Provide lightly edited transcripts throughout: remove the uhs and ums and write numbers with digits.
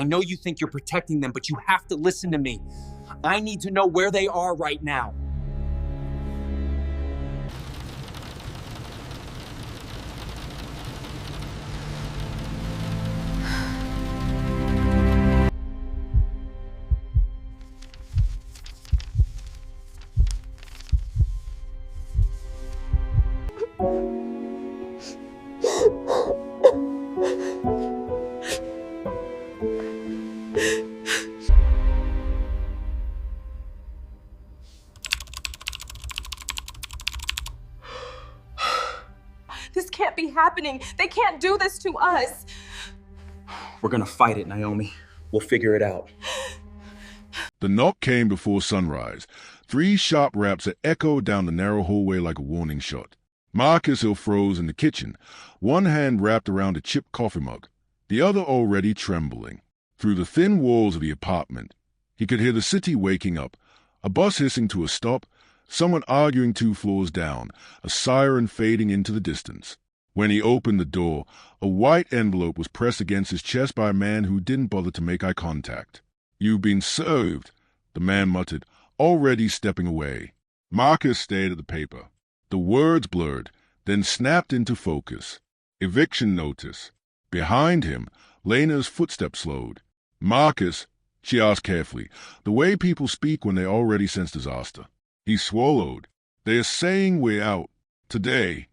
I know you think you're protecting them, but you have to listen to me. I need to know where they are right now. This can't be happening. They can't do this to us. We're gonna fight it, Naomi. We'll figure it out. The knock came before sunrise. 3 sharp raps that echoed down the narrow hallway like a warning shot. Marcus still froze in the kitchen, one hand wrapped around a chipped coffee mug, the other already trembling. Through the thin walls of the apartment, he could hear the city waking up, a bus hissing to a stop, someone arguing 2 floors down, a siren fading into the distance. When he opened the door, a white envelope was pressed against his chest by a man who didn't bother to make eye contact. "You've been served," the man muttered, already stepping away. Marcus stared at the paper. The words blurred, then snapped into focus. Eviction notice. Behind him, Lena's footsteps slowed. "Marcus," she asked carefully, the way people speak when they already sense disaster. He swallowed. "They are saying we're out. Today."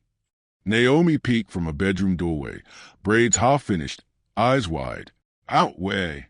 Naomi peeked from a bedroom doorway, braids half-finished, eyes wide. "Out where?"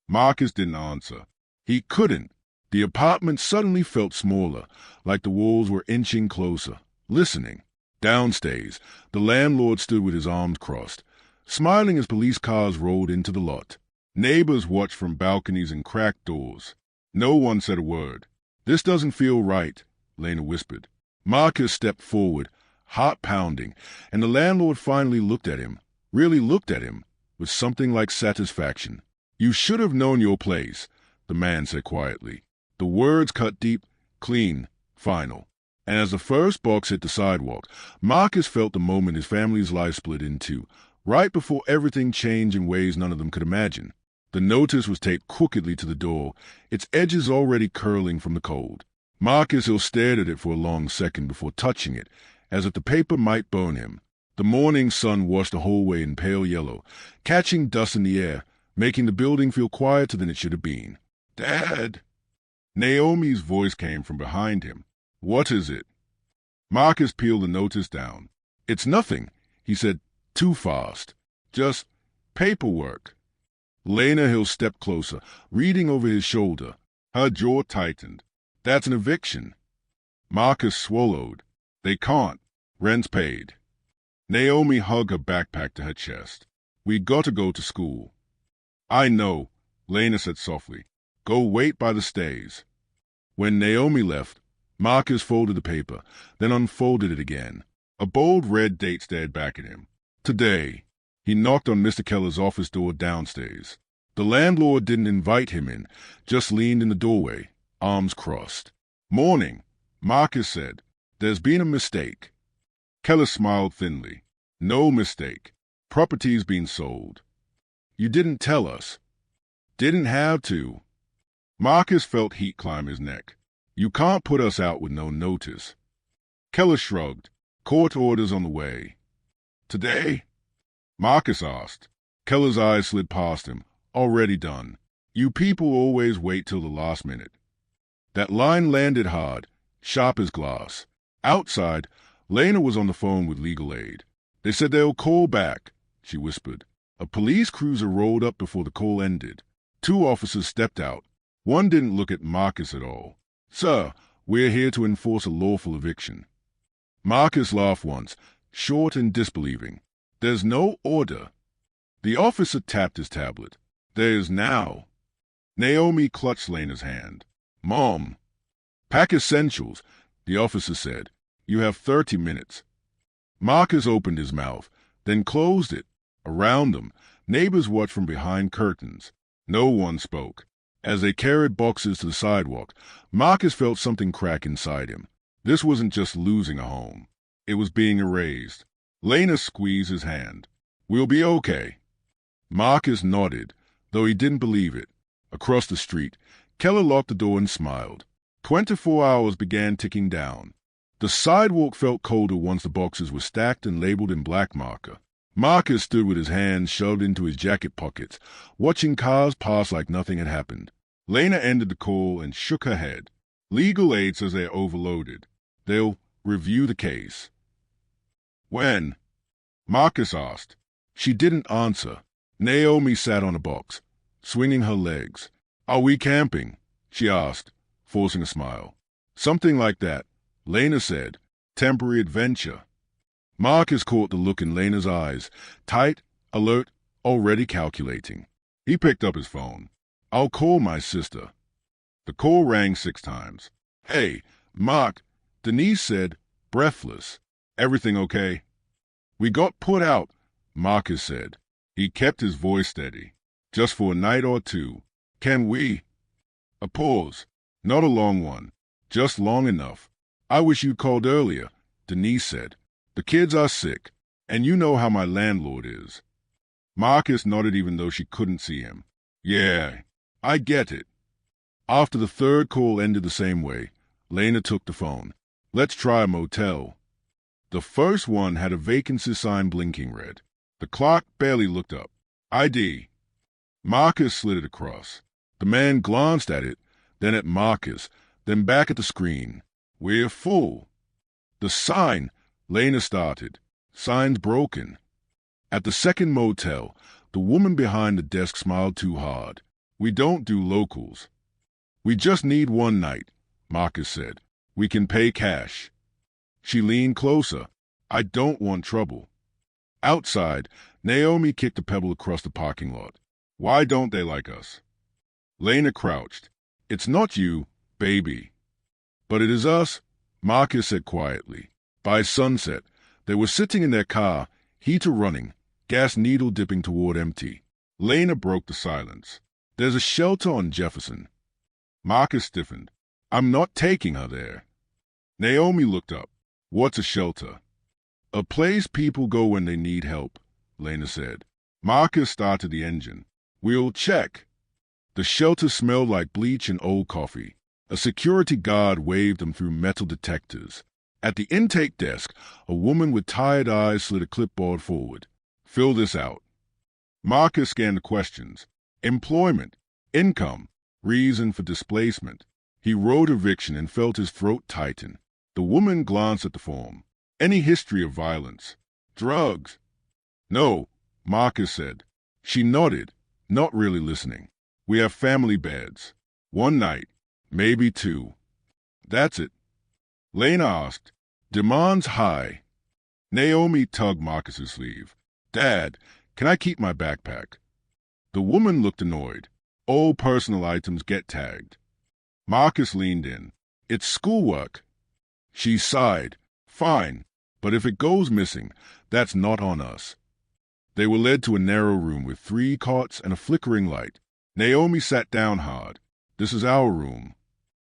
Marcus didn't answer. He couldn't. The apartment suddenly felt smaller, like the walls were inching closer, listening. Downstairs, the landlord stood with his arms crossed, smiling as police cars rolled into the lot. Neighbors watched from balconies and cracked doors. No one said a word. "This doesn't feel right," Lena whispered. Marcus stepped forward, heart pounding, and the landlord finally looked at him, really looked at him, with something like satisfaction. "You should have known your place," the man said quietly. The words cut deep, clean, final. And as the first box hit the sidewalk, Marcus felt the moment his family's life split in two, right before everything changed in ways none of them could imagine. The notice was taped crookedly to the door, its edges already curling from the cold. Marcus stared at it for a long second before touching it, as if the paper might burn him. The morning sun washed the hallway in pale yellow, catching dust in the air, making the building feel quieter than it should have been. "Dad!" Naomi's voice came from behind him. "What is it?" Marcus peeled the notice down. "It's nothing," he said, too fast. "Just paperwork." Lena stepped closer, reading over his shoulder. Her jaw tightened. "That's an eviction." Marcus swallowed. "They can't. Rent's paid." Naomi hugged her backpack to her chest. "We got to go to school." "I know," Lena said softly. "Go wait by the stairs." When Naomi left, Marcus folded the paper, then unfolded it again. A bold red date stared back at him. Today. He knocked on Mr. Keller's office door downstairs. The landlord didn't invite him in, just leaned in the doorway, arms crossed. "Morning," Marcus said. "There's been a mistake." Keller smiled thinly. "No mistake. Property's been sold." "You didn't tell us." "Didn't have to." Marcus felt heat climb his neck. "You can't put us out with no notice." Keller shrugged. "Court orders on the way." "Today?" Marcus asked. Keller's eyes slid past him. "Already done. You people always wait till the last minute." That line landed hard, sharp as glass. Outside, Lena was on the phone with legal aid. "They said they'll call back," she whispered. A police cruiser rolled up before the call ended. 2 officers stepped out. One didn't look at Marcus at all. "Sir, we're here to enforce a lawful eviction." Marcus laughed once, short and disbelieving. "There's no order." The officer tapped his tablet. "There's now." Naomi clutched Lena's hand. "Mom." "Pack essentials," the officer said. "You have 30 minutes." Marcus opened his mouth, then closed it. Around them, neighbors watched from behind curtains. No one spoke. As they carried boxes to the sidewalk, Marcus felt something crack inside him. This wasn't just losing a home. It was being erased. Lena squeezed his hand. "We'll be okay." Marcus nodded, though he didn't believe it. Across the street, Keller locked the door and smiled. 24 hours began ticking down. The sidewalk felt colder once the boxes were stacked and labeled in black marker. Marcus stood with his hands shoved into his jacket pockets, watching cars pass like nothing had happened. Lena ended the call and shook her head. Legal aid says they're overloaded. They'll review the case. When? Marcus asked. She didn't answer. Naomi sat on a box, swinging her legs. Are we camping? She asked, forcing a smile. Something like that, Lena said. Temporary adventure. Marcus caught the look in Lena's eyes, tight, alert, already calculating. He picked up his phone. I'll call my sister. The call rang 6 times. Hey, Mark, Denise said, breathless. Everything okay? We got put out, Marcus said. He kept his voice steady. Just for a night or two. Can we? A pause. Not a long one. Just long enough. I wish you'd called earlier, Denise said. The kids are sick, and you know how my landlord is. Marcus nodded even though she couldn't see him. Yeah, I get it. After the third call ended the same way, Lena took the phone. Let's try a motel. The first one had a vacancy sign blinking red. The clock barely looked up. ID. Marcus slid it across. The man glanced at it, then at Marcus, then back at the screen. We're full. The sign, Lena started. Sign's broken. At the second motel, the woman behind the desk smiled too hard. We don't do locals. We just need one night, Marcus said. We can pay cash. She leaned closer. I don't want trouble. Outside, Naomi kicked a pebble across the parking lot. Why don't they like us? Lena crouched. It's not you, baby. But it is us, Marcus said quietly. By sunset, they were sitting in their car, heater running, gas needle dipping toward empty. Lena broke the silence. There's a shelter on Jefferson. Marcus stiffened. I'm not taking her there. Naomi looked up. What's a shelter? A place people go when they need help, Lena said. Marcus started the engine. We'll check. The shelter smelled like bleach and old coffee. A security guard waved them through metal detectors. At the intake desk, a woman with tired eyes slid a clipboard forward. Fill this out. Marcus scanned the questions. Employment, income, reason for displacement. He wrote eviction and felt his throat tighten. The woman glanced at the form. Any history of violence? Drugs? No, Marcus said. She nodded, not really listening. We have family beds. One night, maybe 2. That's it. Lena asked. Demand's high. Naomi tugged Marcus's sleeve. Dad, can I keep my backpack? The woman looked annoyed. All personal items get tagged. Marcus leaned in. It's schoolwork. She sighed. Fine, but if it goes missing, that's not on us. They were led to a narrow room with 3 cots and a flickering light. Naomi sat down hard. This is our room.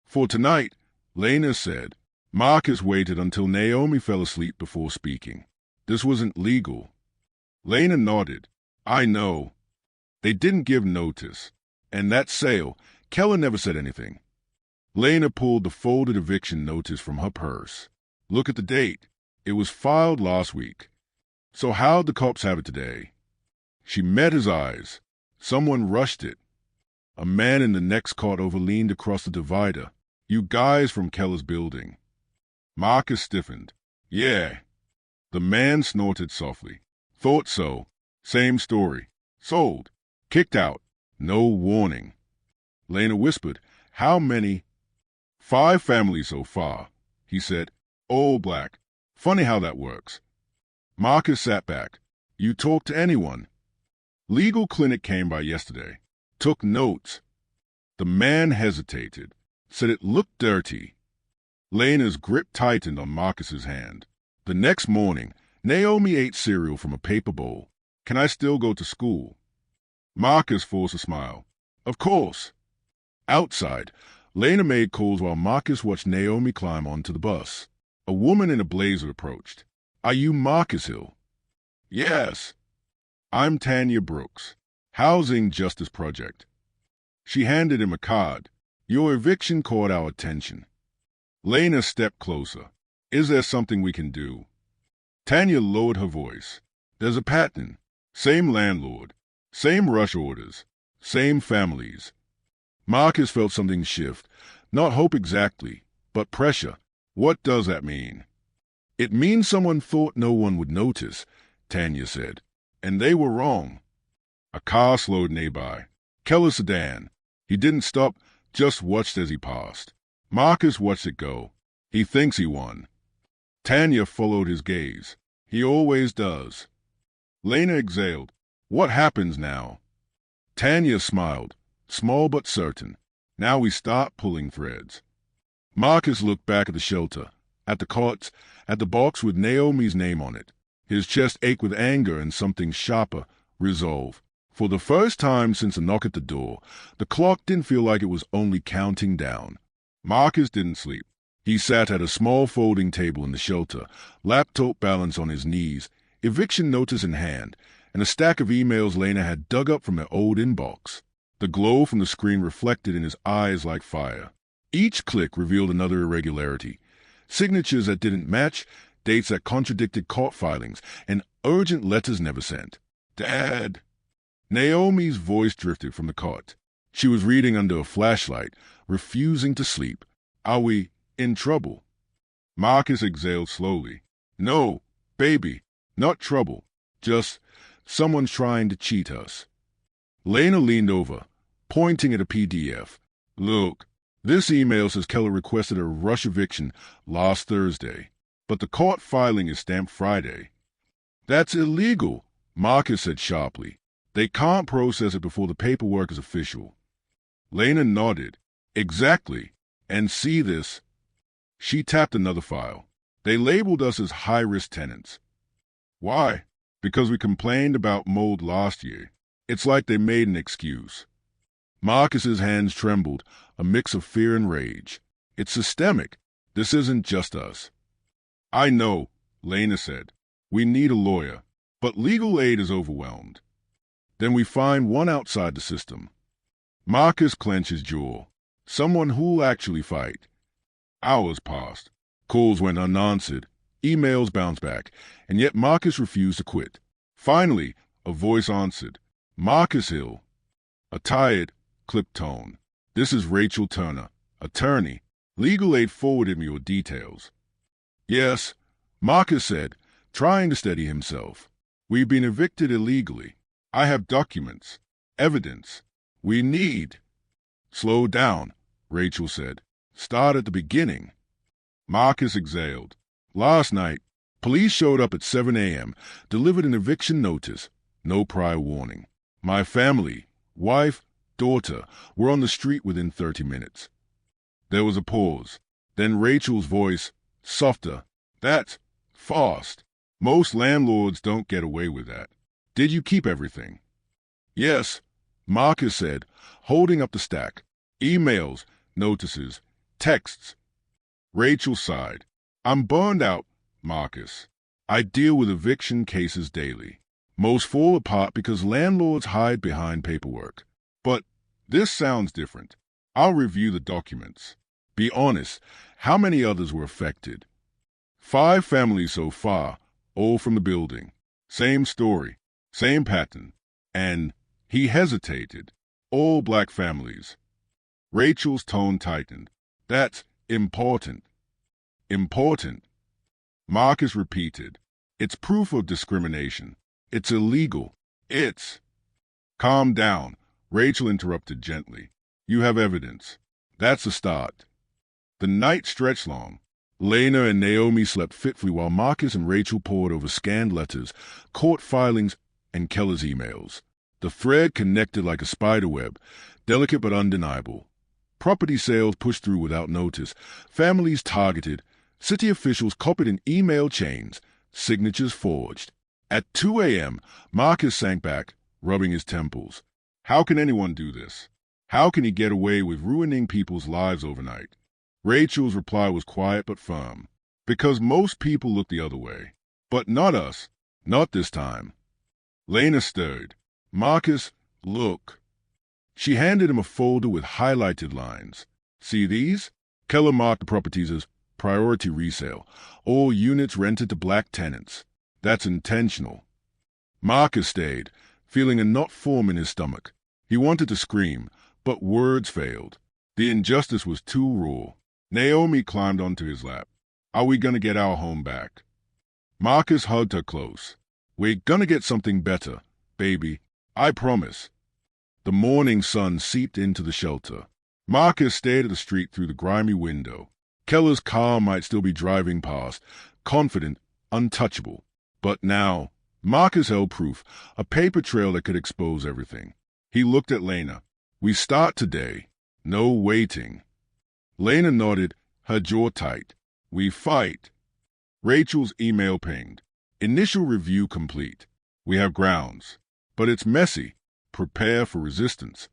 For tonight, Lena said. Marcus waited until Naomi fell asleep before speaking. This wasn't legal. Lena nodded. I know. They didn't give notice. And that sale, Keller never said anything. Lena pulled the folded eviction notice from her purse. Look at the date. It was filed last week. So how'd the cops have it today? She met his eyes. Someone rushed it. A man in the next cot overleaned across the divider. You guys from Keller's building. Marcus stiffened. Yeah. The man snorted softly. Thought so. Same story. Sold. Kicked out. No warning. Lena whispered. How many? 5 families so far, he said. All black. Funny how that works. Marcus sat back. You talk to anyone? Legal clinic came by yesterday. Took notes. The man hesitated. Said it looked dirty. Lena's grip tightened on Marcus's hand. The next morning, Naomi ate cereal from a paper bowl. Can I still go to school? Marcus forced a smile. Of course. Outside, Lena made calls while Marcus watched Naomi climb onto the bus. A woman in a blazer approached. Are you Marcus Hill? Yes. I'm Tanya Brooks. Housing Justice Project. She handed him a card. Your eviction caught our attention. Lena stepped closer. Is there something we can do? Tanya lowered her voice. There's a pattern. Same landlord. Same rush orders. Same families. Marcus felt something shift. Not hope exactly, but pressure. What does that mean? It means someone thought no one would notice, Tanya said. And they were wrong. A car slowed nearby. Keller's sedan. He didn't stop, just watched as he passed. Marcus watched it go. He thinks he won. Tanya followed his gaze. He always does. Lena exhaled. What happens now? Tanya smiled, small but certain. Now we start pulling threads. Marcus looked back at the shelter, at the cots, at the box with Naomi's name on it. His chest ached with anger and something sharper, resolve. For the first time since a knock at the door, the clock didn't feel like it was only counting down. Marcus didn't sleep. He sat at a small folding table in the shelter, laptop balanced on his knees, eviction notice in hand, and a stack of emails Lena had dug up from her old inbox. The glow from the screen reflected in his eyes like fire. Each click revealed another irregularity. Signatures that didn't match, dates that contradicted court filings, and urgent letters never sent. Dad! Naomi's voice drifted from the cot. She was reading under a flashlight, refusing to sleep. Are we in trouble? Marcus exhaled slowly. No, baby, not trouble. Just someone's trying to cheat us. Lena leaned over, pointing at a PDF. Look, this email says Keller requested a rush eviction last Thursday, but the court filing is stamped Friday. That's illegal, Marcus said sharply. They can't process it before the paperwork is official. Lena nodded. Exactly. And see this. She tapped another file. They labeled us as high-risk tenants. Why? Because we complained about mold last year. It's like they made an excuse. Marcus's hands trembled, a mix of fear and rage. It's systemic. This isn't just us. I know, Lena said. We need a lawyer, but legal aid is overwhelmed. Then we find one outside the system. Marcus clenched his jaw. Someone who'll actually fight. Hours passed. Calls went unanswered. Emails bounced back, and yet Marcus refused to quit. Finally, a voice answered. Marcus Hill. A tired, clipped tone. This is Rachel Turner, attorney. Legal aid forwarded me your details. Yes, Marcus said, trying to steady himself. We've been evicted illegally. I have documents, evidence. We need. Slow down, Rachel said. Start at the beginning. Marcus exhaled. Last night, police showed up at 7 a.m., delivered an eviction notice, no prior warning. My family, wife, daughter, were on the street within 30 minutes. There was a pause. Then Rachel's voice, softer. That's fast. Most landlords don't get away with that. Did you keep everything? Yes, Marcus said, holding up the stack. Emails, notices, texts. Rachel sighed. I'm burned out, Marcus. I deal with eviction cases daily. Most fall apart because landlords hide behind paperwork. But this sounds different. I'll review the documents. Be honest, how many others were affected? 5 families so far, all from the building. Same story. Same pattern. And he hesitated. All black families. Rachel's tone tightened. That's important. Important. Marcus repeated. It's proof of discrimination. It's illegal. It's... Calm down, Rachel interrupted gently. You have evidence. That's a start. The night stretched long. Lena and Naomi slept fitfully while Marcus and Rachel pored over scanned letters, court filings, and Keller's emails. The thread connected like a spider web, delicate but undeniable. Property sales pushed through without notice, families targeted, city officials copied in email chains, signatures forged. At 2 a.m., Marcus sank back, rubbing his temples. How can anyone do this? How can he get away with ruining people's lives overnight? Rachel's reply was quiet but firm. Because most people look the other way. But not us. Not this time. Lena stirred. Marcus, Look. She handed him a folder with highlighted lines. See these? Keller marked the properties as priority resale. All units rented to black tenants. That's intentional. Marcus stayed, feeling a knot form in his stomach. He wanted to scream, but words failed. The injustice was too raw. Naomi climbed onto his lap. Are we gonna get our home back? Marcus hugged her close. We're gonna get something better, baby. I promise. The morning sun seeped into the shelter. Marcus stared at the street through the grimy window. Keller's car might still be driving past, confident, untouchable. But now, Marcus held proof, a paper trail that could expose everything. He looked at Lena. We start today. No waiting. Lena nodded, her jaw tight. We fight. Rachel's email pinged. Initial review complete. We have grounds. But it's messy. Prepare for resistance.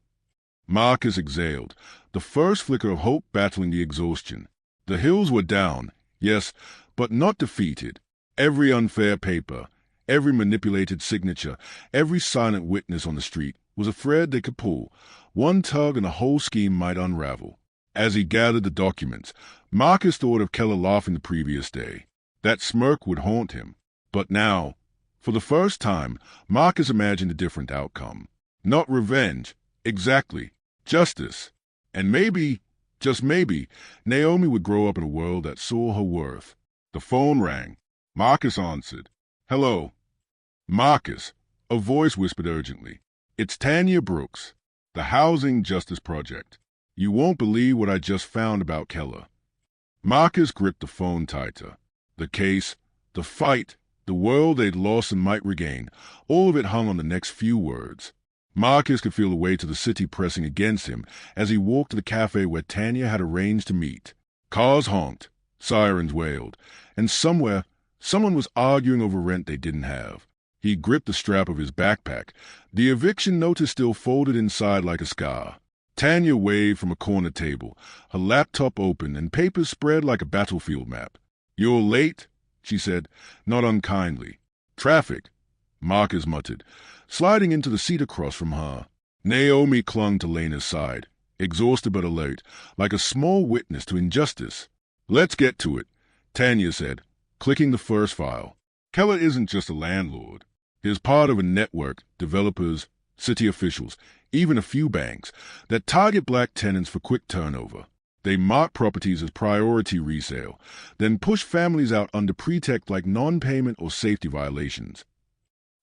Marcus exhaled, the first flicker of hope battling the exhaustion. The hills were down, yes, but not defeated. Every unfair paper, every manipulated signature, every silent witness on the street was a thread they could pull. One tug and the whole scheme might unravel. As he gathered the documents, Marcus thought of Keller laughing the previous day. That smirk would haunt him. But now, for the first time, Marcus imagined a different outcome. Not revenge, exactly, justice. And maybe, just maybe, Naomi would grow up in a world that saw her worth. The phone rang. Marcus answered. Hello. Marcus, a voice whispered urgently. It's Tanya Brooks, the Housing Justice Project. You won't believe what I just found about Keller. Marcus gripped the phone tighter. The case, the fight, the world they'd lost and might regain, all of it hung on the next few words. Marcus could feel the weight of the city pressing against him as he walked to the cafe where Tanya had arranged to meet. Cars honked, sirens wailed, and somewhere, someone was arguing over rent they didn't have. He gripped the strap of his backpack, the eviction notice still folded inside like a scar. Tanya waved from a corner table, her laptop open and papers spread like a battlefield map. You're late, she said, not unkindly. Traffic, Marcus muttered, sliding into the seat across from her. Naomi clung to Lena's side, exhausted but alert, like a small witness to injustice. Let's get to it, Tanya said, clicking the first file. Keller isn't just a landlord. He's part of a network, developers, city officials, even a few banks, that target black tenants for quick turnover. They mark properties as priority resale, then push families out under pretext like non-payment or safety violations.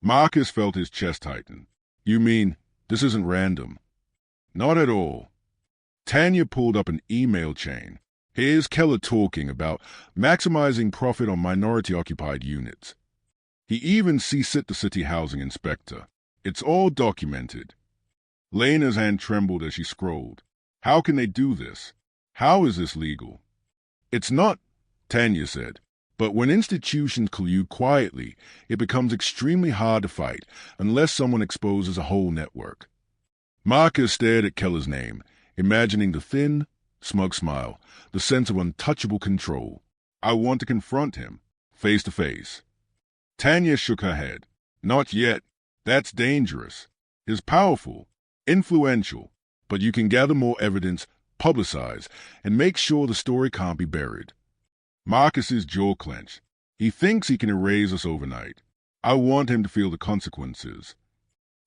Marcus felt his chest tighten. You mean this isn't random? Not at all. Tanya pulled up an email chain. Here's Keller talking about maximizing profit on minority-occupied units. He even CC'd the city housing inspector. It's all documented. Lena's hand trembled as she scrolled. How can they do this? How is this legal? It's not, Tanya said. But when institutions collude quietly, it becomes extremely hard to fight unless someone exposes a whole network. Marcus stared at Keller's name, imagining the thin, smug smile, the sense of untouchable control. I want to confront him, face to face. Tanya shook her head. Not yet. That's dangerous. He's powerful, influential, but you can gather more evidence, publicize, and make sure the story can't be buried. Marcus's jaw clenched. He thinks he can erase us overnight. I want him to feel the consequences.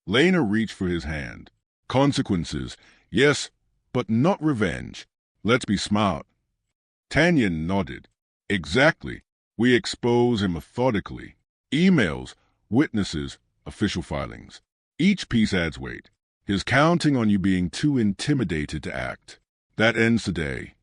Lena reached for his hand. Consequences, yes, but not revenge. Let's be smart. Tanya nodded. Exactly. We expose him methodically. Emails, witnesses, official filings. Each piece adds weight. He's counting on you being too intimidated to act. That ends today.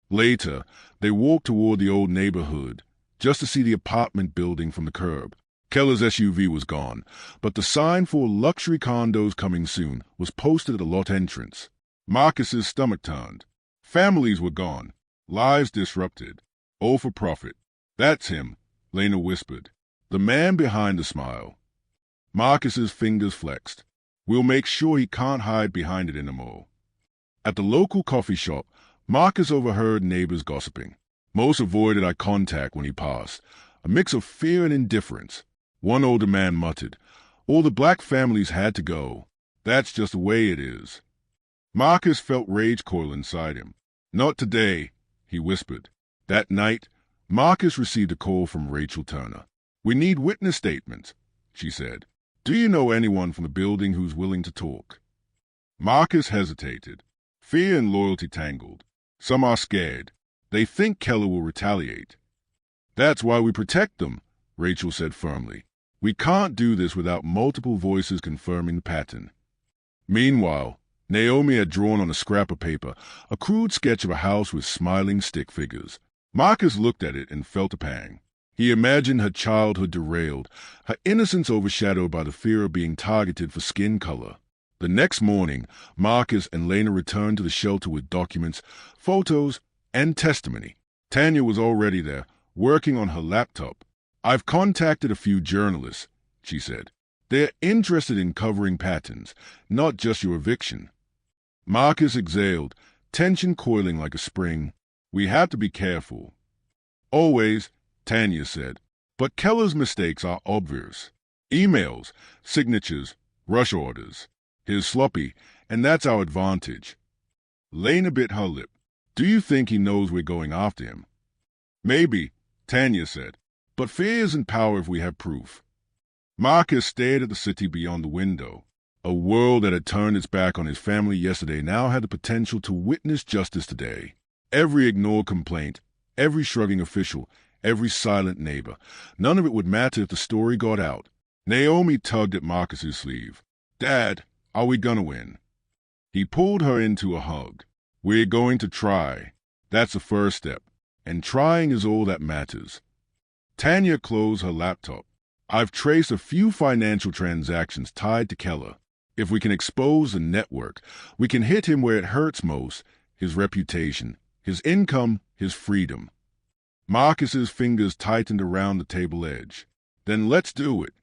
Later, they walked toward the old neighborhood, just to see the apartment building from the curb. Keller's SUV was gone, but the sign for luxury condos coming soon was posted at the lot entrance. Marcus's stomach turned. Families were gone, lives disrupted, all for profit. That's him, Lena whispered. The man behind the smile. Marcus's fingers flexed. We'll make sure he can't hide behind it anymore. At the local coffee shop, Marcus overheard neighbors gossiping. Most avoided eye contact when he passed, a mix of fear and indifference. One older man muttered, all the black families had to go. That's just the way it is. Marcus felt rage coil inside him. Not today, he whispered. That night, Marcus received a call from Rachel Turner. We need witness statements, she said. Do you know anyone from the building who's willing to talk? Marcus hesitated. Fear and loyalty tangled. Some are scared. They think Keller will retaliate. That's why we protect them, Rachel said firmly. We can't do this without multiple voices confirming the pattern. Meanwhile, Naomi had drawn on a scrap of paper a crude sketch of a house with smiling stick figures. Marcus looked at it and felt a pang. He imagined her childhood derailed, her innocence overshadowed by the fear of being targeted for skin color. The next morning, Marcus and Lena returned to the shelter with documents, photos, and testimony. Tanya was already there, working on her laptop. I've contacted a few journalists, she said. They're interested in covering patterns, not just your eviction. Marcus exhaled, tension coiling like a spring. We have to be careful. Always, Tanya said. But Keller's mistakes are obvious. Emails, signatures, rush orders. He's sloppy, and that's our advantage. Lena bit her lip. Do you think he knows we're going after him? Maybe, Tanya said. But fear isn't power if we have proof. Marcus stared at the city beyond the window. A world that had turned its back on his family yesterday now had the potential to witness justice today. Every ignored complaint, every shrugging official, every silent neighbor. None of it would matter if the story got out. Naomi tugged at Marcus's sleeve. Dad, are we gonna win? He pulled her into a hug. We're going to try. That's the first step. And trying is all that matters. Tanya closed her laptop. I've traced a few financial transactions tied to Keller. If we can expose the network, we can hit him where it hurts most, his reputation, his income, his freedom. Marcus's fingers tightened around the table edge. Then let's do it.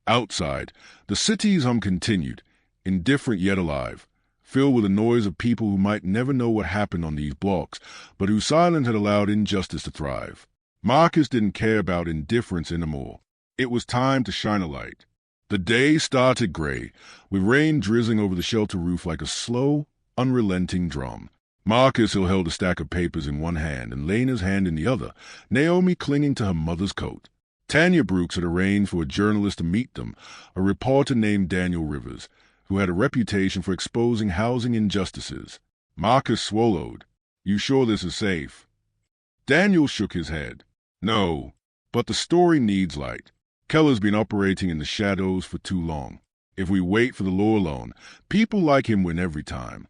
Outside, the city's hum continued, indifferent yet alive, filled with the noise of people who might never know what happened on these blocks, but whose silence had allowed injustice to thrive. Marcus didn't care about indifference anymore. It was time to shine a light. The day started gray, with rain drizzling over the shelter roof like a slow, unrelenting drum. Marcus held a stack of papers in one hand and Lena's hand in the other, Naomi clinging to her mother's coat. Tanya Brooks had arranged for a journalist to meet them, a reporter named Daniel Rivers, who had a reputation for exposing housing injustices. Marcus swallowed. You sure this is safe? Daniel shook his head. No, but the story needs light. Keller's been operating in the shadows for too long. If we wait for the law alone, people like him win every time.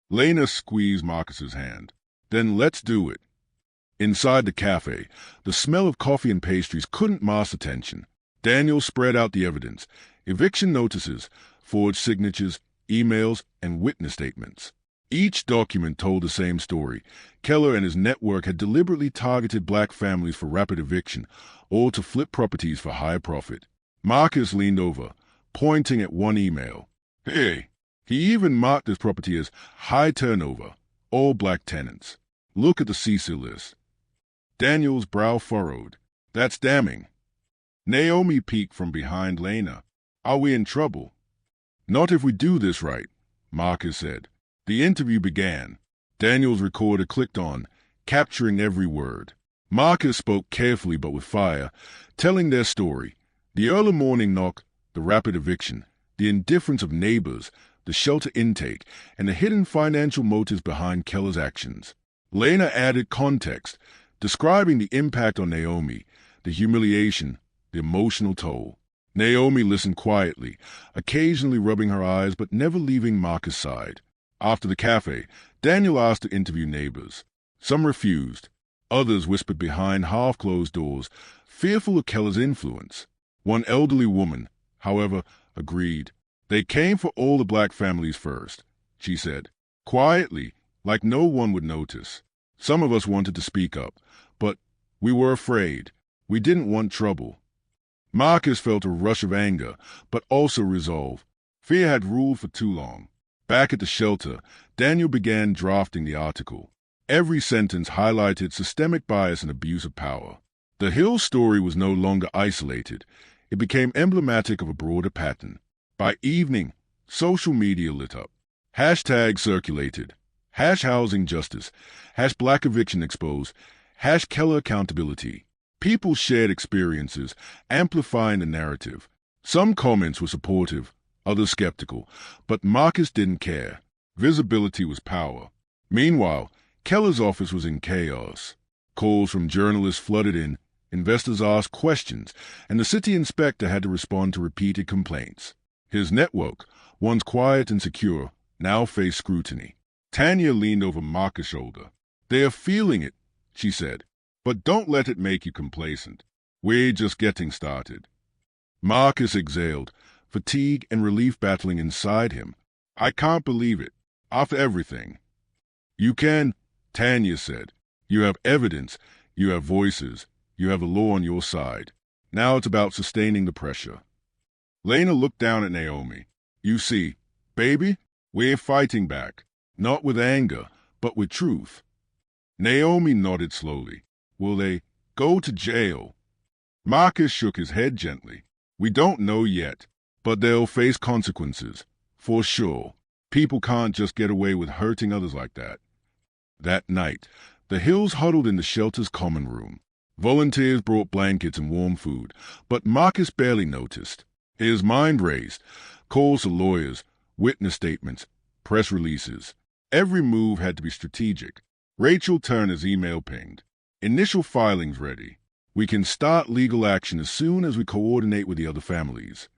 Lena squeezed Marcus's hand. Then let's do it. Inside the cafe, the smell of coffee and pastries couldn't mask the tension. Daniel spread out the evidence, eviction notices, forged signatures, emails, and witness statements. Each document told the same story. Keller and his network had deliberately targeted black families for rapid eviction, or to flip properties for higher profit. Marcus leaned over, pointing at one email. Hey, he even marked this property as high turnover, all black tenants. Look at the CC list. Daniel's brow furrowed. That's damning. Naomi peeked from behind Lena. Are we in trouble? Not if we do this right, Marcus said. The interview began. Daniel's recorder clicked on, capturing every word. Marcus spoke carefully but with fire, telling their story. The early morning knock, the rapid eviction, the indifference of neighbors, the shelter intake, and the hidden financial motives behind Keller's actions. Lena added context, describing the impact on Naomi, the humiliation, the emotional toll. Naomi listened quietly, occasionally rubbing her eyes but never leaving Marcus' side. After the cafe, Daniel asked to interview neighbors. Some refused. Others whispered behind half-closed doors, fearful of Keller's influence. One elderly woman, however, agreed. They came for all the black families first, she said, quietly, like no one would notice. Some of us wanted to speak up, but we were afraid. We didn't want trouble. Marcus felt a rush of anger, but also resolve. Fear had ruled for too long. Back at the shelter, Daniel began drafting the article. Every sentence highlighted systemic bias and abuse of power. The Hill story was no longer isolated. It became emblematic of a broader pattern. By evening, Social media lit up. Hashtag circulated. Hash housing justice. Hash black eviction exposed. Hash Keller accountability. People shared experiences, amplifying the narrative. Some comments were supportive, others skeptical, but Marcus didn't care. Visibility was power. Meanwhile, Keller's office was in chaos. Calls from journalists flooded in, investors asked questions, and the city inspector had to respond to repeated complaints. His network, once quiet and secure, now faced scrutiny. Tanya leaned over Marcus' shoulder. "They are feeling it," she said, "but don't let it make you complacent. We're just getting started." Marcus exhaled, fatigue and relief battling inside him. "I can't believe it. After everything." "You can," Tanya said. "You have evidence, you have voices, you have the law on your side. Now it's about sustaining the pressure." Lena looked down at Naomi. "You see, baby, we're fighting back, not with anger, but with truth." Naomi nodded slowly. "Will they go to jail?" Marcus shook his head gently. "We don't know yet, but they'll face consequences, for sure. People can't just get away with hurting others like that." That night, the Hills huddled in the shelter's common room. Volunteers brought blankets and warm food, but Marcus barely noticed. His mind raced. Calls to lawyers, witness statements, press releases. Every move had to be strategic. Rachel Turner's email pinged. "Initial filings ready. We can start legal action as soon as we coordinate with the other families."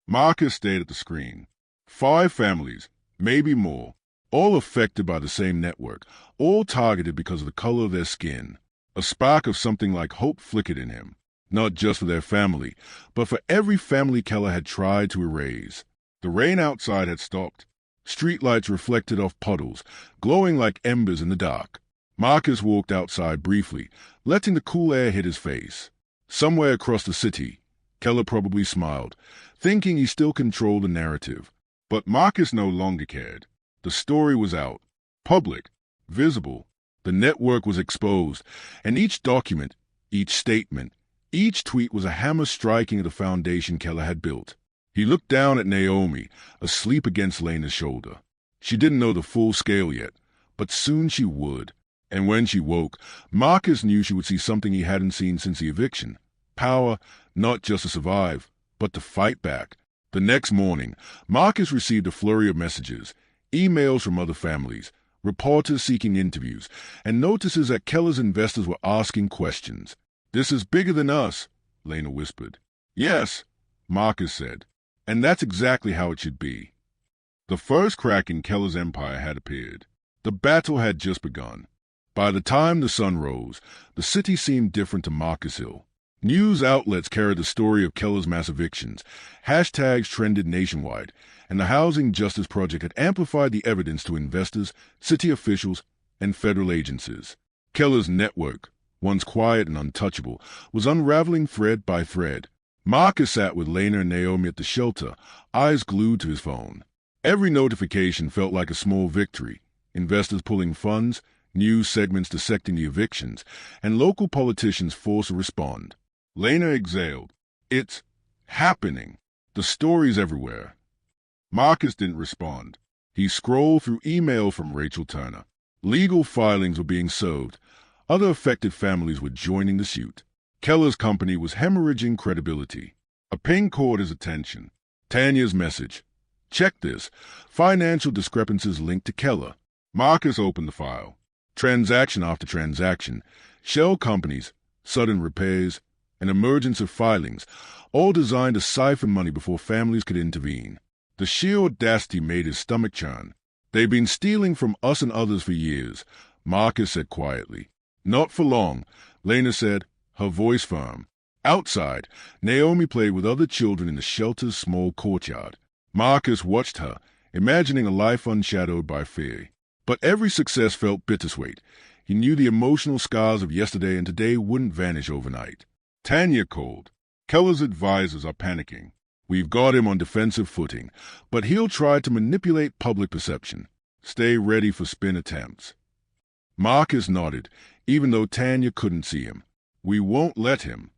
Marcus stared at the screen. 5 families, maybe more, all affected by the same network, all targeted because of the color of their skin. A spark of something like hope flickered in him, not just for their family, but for every family Keller had tried to erase. The rain outside had stopped. Streetlights reflected off puddles, glowing like embers in the dark. Marcus walked outside briefly, letting the cool air hit his face. Somewhere across the city, Keller probably smiled, thinking he still controlled the narrative. But Marcus no longer cared. The story was out, public, visible. The network was exposed, and each document, each statement, each tweet was a hammer striking at the foundation Keller had built. He looked down at Naomi, asleep against Lena's shoulder. She didn't know the full scale yet, but soon she would. And when she woke, Marcus knew she would see something he hadn't seen since the eviction. Power, not just to survive, but to fight back. The next morning, Marcus received a flurry of messages, emails from other families, reporters seeking interviews, and notices that Keller's investors were asking questions. "This is bigger than us," Lena whispered. "Yes," Marcus said, "and that's exactly how it should be." The first crack in Keller's empire had appeared. The battle had just begun. By the time the sun rose, the city seemed different to Marcus Hill. News outlets carried the story of Keller's mass evictions, hashtags trended nationwide, and the Housing Justice Project had amplified the evidence to investors, city officials, and federal agencies. Keller's network, once quiet and untouchable, was unraveling thread by thread. Marcus sat with Lena and Naomi at the shelter, eyes glued to his phone. Every notification felt like a small victory. Investors pulling funds, news segments dissecting the evictions, and local politicians forced to respond. Lena exhaled. "It's happening. The story's everywhere." Marcus didn't respond. He scrolled through email from Rachel Turner. Legal filings were being served. Other affected families were joining the suit. Keller's company was hemorrhaging credibility. A ping caught his attention. Tanya's message. "Check this. Financial discrepancies linked to Keller." Marcus opened the file. Transaction after transaction. Shell companies, sudden repairs, an emergence of filings, all designed to siphon money before families could intervene. The sheer audacity made his stomach churn. "They've been stealing from us and others for years," Marcus said quietly. "Not for long," Lena said, her voice firm. Outside, Naomi played with other children in the shelter's small courtyard. Marcus watched her, imagining a life unshadowed by fear. But every success felt bittersweet. He knew the emotional scars of yesterday and today wouldn't vanish overnight. Tanya called. "Keller's advisors are panicking. We've got him on defensive footing, but he'll try to manipulate public perception. Stay ready for spin attempts." Marcus nodded, even though Tanya couldn't see him. "We won't let him."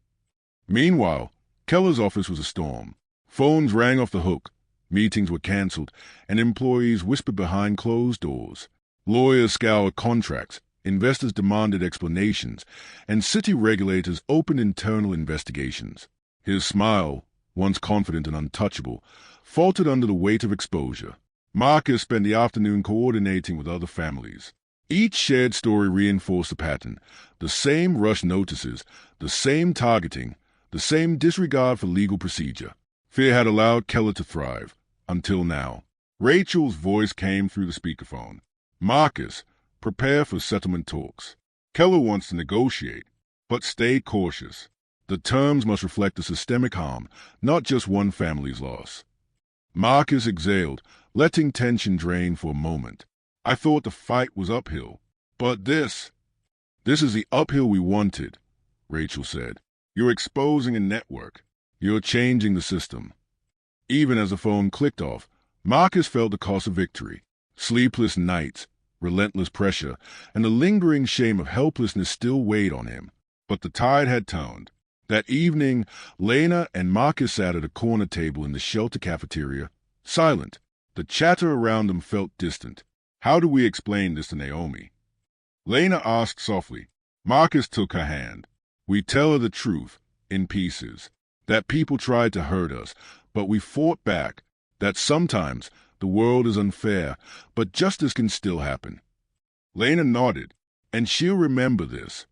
Meanwhile, Keller's office was a storm. Phones rang off the hook. Meetings were canceled, and employees whispered behind closed doors. Lawyers scoured contracts, investors demanded explanations, and city regulators opened internal investigations. His smile, once confident and untouchable, faltered under the weight of exposure. Marcus spent the afternoon coordinating with other families. Each shared story reinforced the pattern: the same rush notices, the same targeting, the same disregard for legal procedure. Fear had allowed Keller to thrive, until now. Rachel's voice came through the speakerphone. Marcus, prepare for settlement talks. Keller wants to negotiate, but stay cautious. The terms must reflect the systemic harm, not just one family's loss. Marcus exhaled, letting tension drain for a moment. I thought the fight was uphill, but this is the uphill we wanted, Rachel said. You're exposing a network. You're changing the system. Even as the phone clicked off, Marcus felt the cost of victory. Sleepless nights, relentless pressure, and the lingering shame of helplessness still weighed on him. But the tide had turned. That evening, Lena and Marcus sat at a corner table in the shelter cafeteria, silent. The chatter around them felt distant. How do we explain this to Naomi? Lena asked softly. Marcus took her hand. We tell her the truth, in pieces. That people tried to hurt us, but we fought back. That sometimes the world is unfair, but justice can still happen. Lena nodded, and she'll remember this.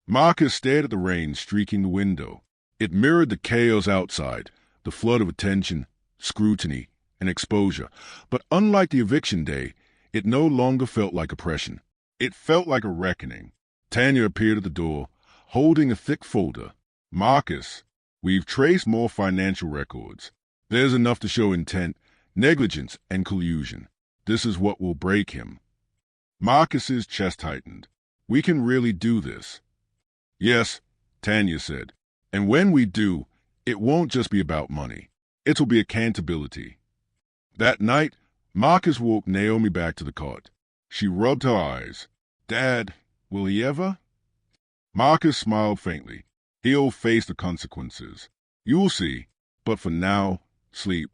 Marcus stared at the rain streaking the window. It mirrored the chaos outside, the flood of attention, scrutiny, and exposure. But unlike the eviction day, it no longer felt like oppression. It felt like a reckoning. Tanya appeared at the door, holding a thick folder. Marcus, we've traced more financial records. There's enough to show intent, negligence, and collusion. This is what will break him. Marcus's chest tightened. We can really do this. Yes, Tanya said. And when we do, it won't just be about money. It'll be accountability. That night, Marcus walked Naomi back to the cot. She rubbed her eyes. Dad, will he ever? Marcus smiled faintly. He'll face the consequences. You'll see. But for now, sleep.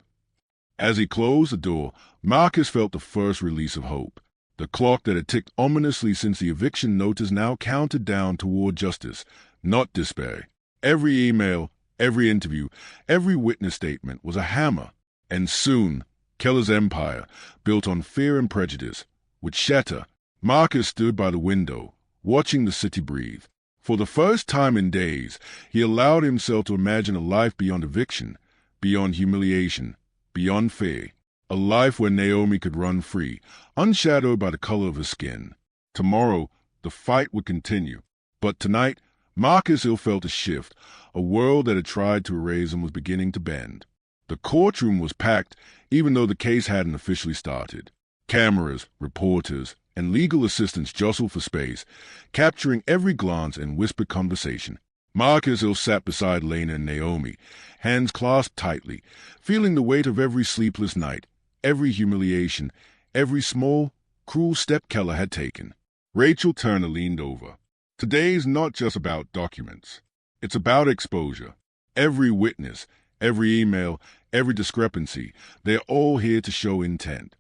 As he closed the door, Marcus felt the first release of hope. The clock that had ticked ominously since the eviction notice now counted down toward justice, not despair. Every email, every interview, every witness statement was a hammer. And soon, Keller's empire, built on fear and prejudice, would shatter. Marcus stood by the window, watching the city breathe. For the first time in days, he allowed himself to imagine a life beyond eviction, beyond humiliation, beyond fear. A life where Naomi could run free, unshadowed by the color of her skin. Tomorrow, the fight would continue. But tonight, Marcus ill felt a shift. A world that had tried to erase him was beginning to bend. The courtroom was packed, even though the case hadn't officially started. Cameras, reporters, and legal assistants jostled for space, capturing every glance and whispered conversation. Marcus ill sat beside Lena and Naomi, hands clasped tightly, feeling the weight of every sleepless night, every humiliation, every small, cruel step Keller had taken. Rachel Turner leaned over. Today's not just about documents. It's about exposure. Every witness, every email, every discrepancy, they're all here to show intent.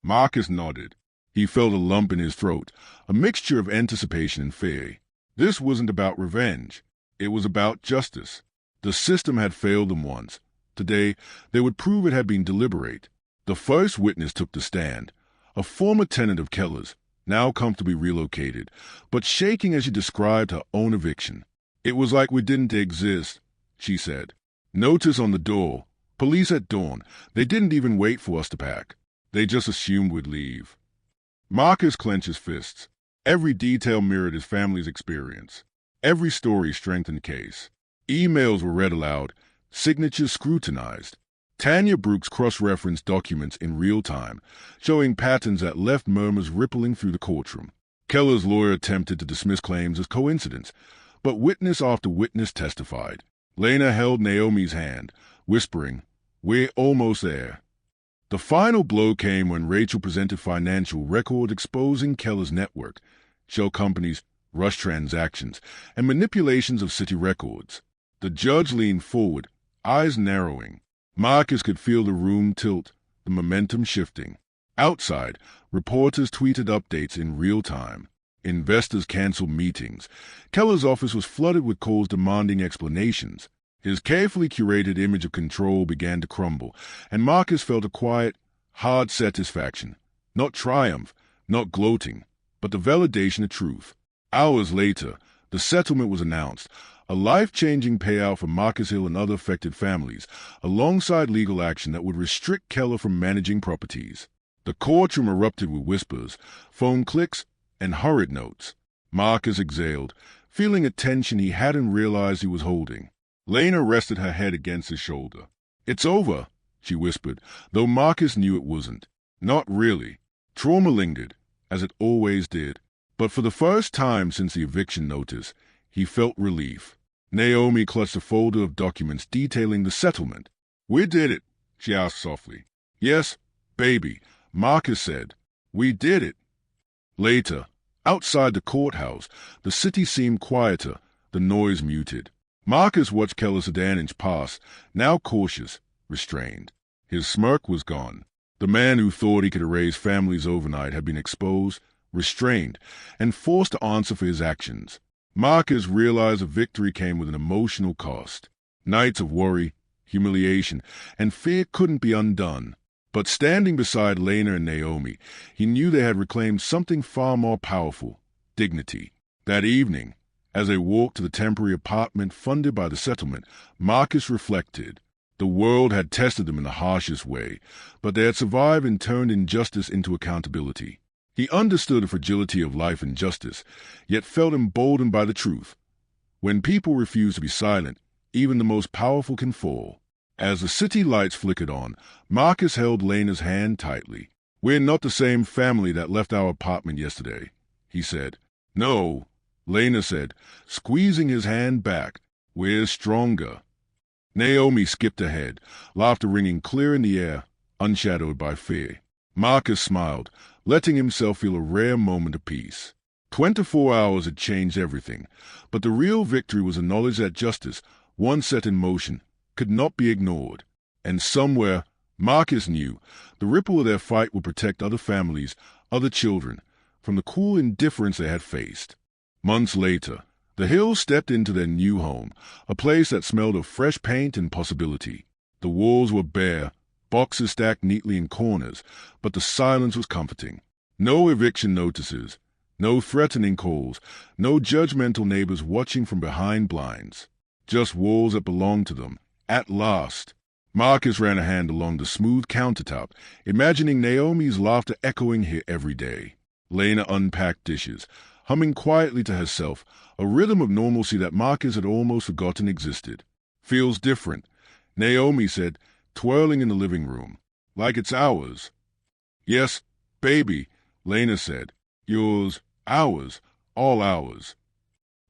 Marcus nodded. He felt a lump in his throat, a mixture of anticipation and fear. This wasn't about revenge. It was about justice. The system had failed them once. Today, they would prove it had been deliberate. The first witness took the stand, a former tenant of Keller's, now comfortably relocated, but shaking as she described her own eviction. It was like we didn't exist, she said. Notice on the door. Police at dawn. They didn't even wait for us to pack. They just assumed we'd leave. Marcus clenched his fists. Every detail mirrored his family's experience. Every story strengthened the case. Emails were read aloud, signatures scrutinized. Tanya Brooks cross-referenced documents in real time, showing patterns that left murmurs rippling through the courtroom. Keller's lawyer attempted to dismiss claims as coincidence, but witness after witness testified. Lena held Naomi's hand, whispering, "We're almost there." The final blow came when Rachel presented financial records exposing Keller's network, shell companies, rush transactions, and manipulations of city records. The judge leaned forward, eyes narrowing. Marcus could feel the room tilt, the momentum shifting. Outside, reporters tweeted updates in real time. Investors canceled meetings. Keller's office was flooded with calls demanding explanations. His carefully curated image of control began to crumble, and Marcus felt a quiet, hard satisfaction. Not triumph, not gloating, but the validation of truth. Hours later, the settlement was announced, a life-changing payout for Marcus Hill and other affected families, alongside legal action that would restrict Keller from managing properties. The courtroom erupted with whispers, phone clicks, and hurried notes. Marcus exhaled, feeling a tension he hadn't realized he was holding. Lena rested her head against his shoulder. "It's over," she whispered, though Marcus knew it wasn't. Not really. Trauma lingered, as it always did. But for the first time since the eviction notice, he felt relief. Naomi clutched a folder of documents detailing the settlement. "We did it," she asked softly. "Yes, baby," Marcus said. "We did it." Later, outside the courthouse, the city seemed quieter, the noise muted. Marcus watched Keller's sedan inch past, now cautious, restrained. His smirk was gone. The man who thought he could erase families overnight had been exposed, restrained, and forced to answer for his actions. Marcus realized a victory came with an emotional cost. Nights of worry, humiliation, and fear couldn't be undone. But standing beside Lena and Naomi, he knew they had reclaimed something far more powerful: dignity. That evening, as they walked to the temporary apartment funded by the settlement, Marcus reflected. The world had tested them in the harshest way, but they had survived and turned injustice into accountability. He understood the fragility of life and justice, yet felt emboldened by the truth. When people refuse to be silent, even the most powerful can fall. As the city lights flickered on, Marcus held Lena's hand tightly. "We're not the same family that left our apartment yesterday," he said. "No," Lena said, squeezing his hand back. "We're stronger." Naomi skipped ahead, laughter ringing clear in the air, unshadowed by fear. Marcus smiled, letting himself feel a rare moment of peace. 24 hours had changed everything, but the real victory was the knowledge that justice, once set in motion, could not be ignored. And somewhere, Marcus knew, the ripple of their fight would protect other families, other children, from the cruel indifference they had faced. Months later, the Hills stepped into their new home, a place that smelled of fresh paint and possibility. The walls were bare, boxes stacked neatly in corners, but the silence was comforting. No eviction notices, no threatening calls, no judgmental neighbors watching from behind blinds. Just walls that belonged to them. At last. Marcus ran a hand along the smooth countertop, imagining Naomi's laughter echoing here every day. Lena unpacked dishes, humming quietly to herself, a rhythm of normalcy that Marcus had almost forgotten existed. "Feels different," Naomi said, twirling in the living room. "Like it's ours." "Yes, baby," Lena said. "Yours, ours, all ours."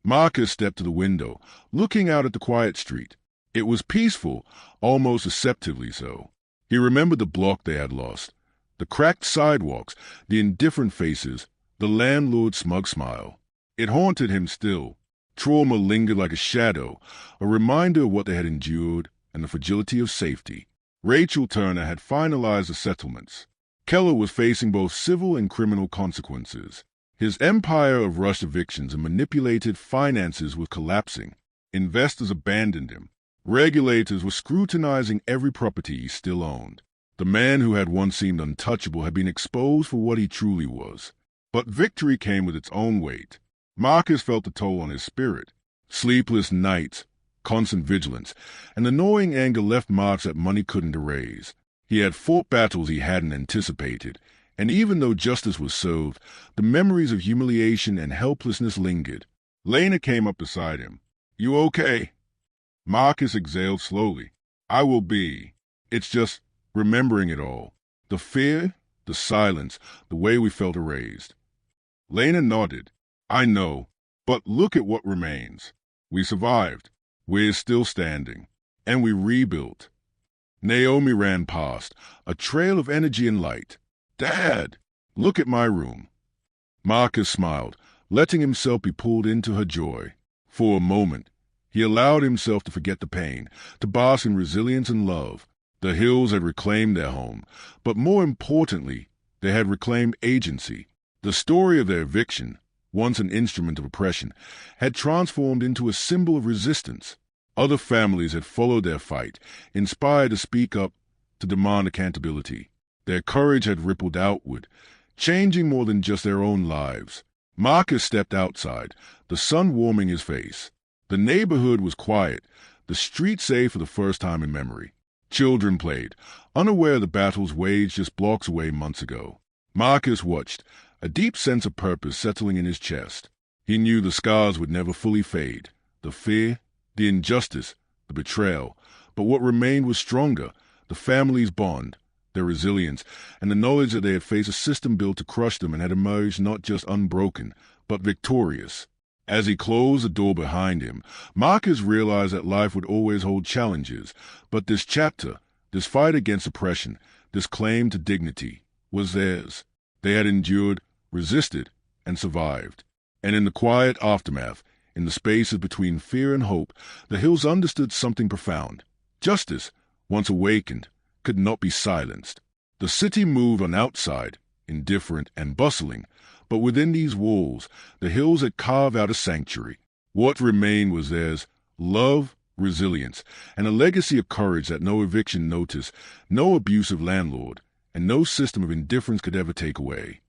Marcus stepped to the window, looking out at the quiet street. It was peaceful, almost deceptively so. He remembered the block they had lost, the cracked sidewalks, the indifferent faces, the landlord's smug smile. It haunted him still. Trauma lingered like a shadow, a reminder of what they had endured and the fragility of safety. Rachel Turner had finalized the settlements. Keller was facing both civil and criminal consequences. His empire of rushed evictions and manipulated finances was collapsing. Investors abandoned him. Regulators were scrutinizing every property he still owned. The man who had once seemed untouchable had been exposed for what he truly was. But victory came with its own weight. Marcus felt the toll on his spirit. Sleepless nights, constant vigilance, and the gnawing anger left marks that money couldn't erase. He had fought battles he hadn't anticipated, and even though justice was served, the memories of humiliation and helplessness lingered. Lena came up beside him. "You okay?" Marcus exhaled slowly. "I will be. It's just remembering it all. The fear, the silence, the way we felt erased." Lena nodded. "I know, but look at what remains. We survived. We're still standing. And we rebuilt." Naomi ran past, a trail of energy and light. "Dad, look at my room." Marcus smiled, letting himself be pulled into her joy. For a moment, he allowed himself to forget the pain, to bask in resilience and love. The hills had reclaimed their home, but more importantly, they had reclaimed agency. The story of their eviction, once an instrument of oppression, had transformed into a symbol of resistance. Other families had followed their fight, inspired to speak up, to demand accountability. Their courage had rippled outward, changing more than just their own lives. Marcus stepped outside, the sun warming his face. The neighborhood was quiet, the street safe for the first time in memory. Children played, unaware of the battles waged just blocks away months ago. Marcus watched, a deep sense of purpose settling in his chest. He knew the scars would never fully fade. The fear, the injustice, the betrayal. But what remained was stronger, the family's bond, their resilience, and the knowledge that they had faced a system built to crush them and had emerged not just unbroken, but victorious. As he closed the door behind him, Marcus realized that life would always hold challenges, but this chapter, this fight against oppression, this claim to dignity, was theirs. They had endured, resisted, and survived. And in the quiet aftermath, in the spaces between fear and hope, the hills understood something profound. Justice, once awakened, could not be silenced. The city moved on outside, indifferent and bustling, but within these walls, the hills had carved out a sanctuary. What remained was theirs: love, resilience, and a legacy of courage that no eviction notice, no abusive landlord, and no system of indifference could ever take away.